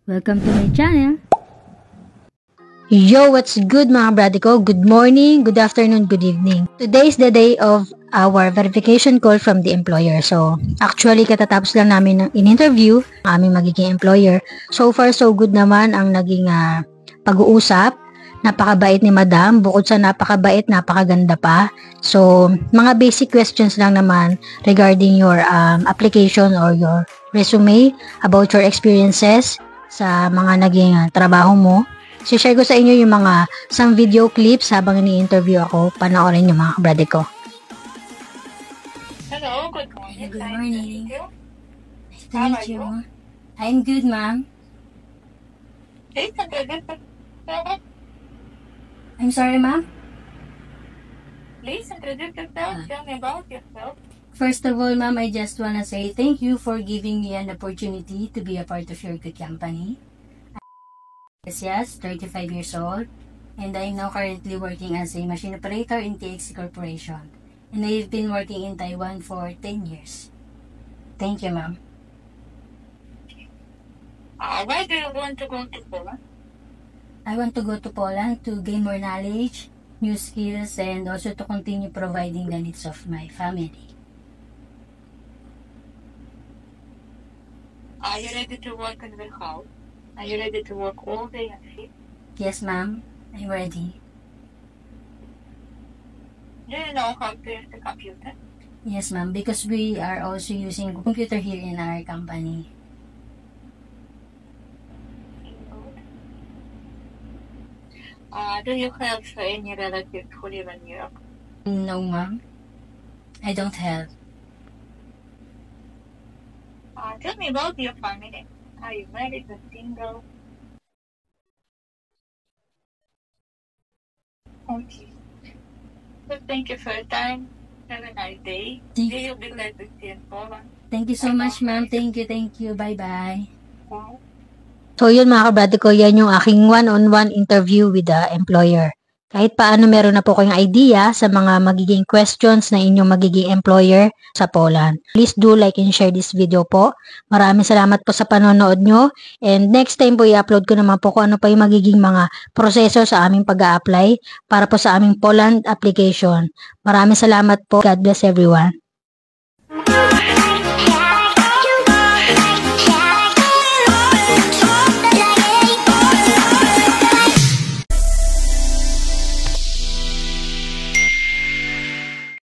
Welcome to my channel. Yo, what's good mga brady ko? Good morning, good afternoon, good evening. Today is the day of our verification call from the employer. So, actually, katatapos lang namin ng in-interview ang aming magiging employer. So far, so good naman ang naging pag-uusap. Napakabait ni madam. Bukod sa napakabait, napakaganda pa. So, mga basic questions lang naman regarding your application or your resume about your experiences sa mga naging trabaho mo. Share ko sa inyo yung mga some video clips habang ini-interview ako. Panoorin yung mga kabrade ko. Hello, good morning. Good morning. Nice Nice to meet you. I'm good, ma'am. Hey, I'm sorry, ma'am. please introduce yourself. Tell me about yourself. First of all, ma'am, I just wanna say thank you for giving me an opportunity to be a part of your good company. Yes, 35 years old, and I'm now currently working as a machine operator in TXC Corporation. And I've been working in Taiwan for 10 years. Thank you, ma'am. Why do you want to go to Poland? I want to go to Poland to gain more knowledge, new skills, and also to continue providing the needs of my family. Are you ready to work in the house? Are you ready to work all day and shift? Yes, ma'am. I'm ready. Do you know how to use the computer? Yes, ma'am, because we are also using computer here in our company. Do you have any relatives who live in Europe? No, ma'am. I don't have. Tell me about your family. Are you married or single? Okay. So thank you for your time. Have a nice day. Thank- Do you be glad to see in Poland? Thank you so much, ma'am. Thank you. Bye-bye. Bye. So yun mga kabrade ko, yan yung aking one-on-one interview with the employer. Kahit paano meron na po kayong idea sa mga magiging questions na inyong magiging employer sa Poland. Please do like and share this video po. Maraming salamat po sa panonood nyo. And next time po i-upload ko naman po kung ano pa yung magiging mga proseso sa aming pag-a-apply para po sa aming Poland application. Maraming salamat po. God bless everyone.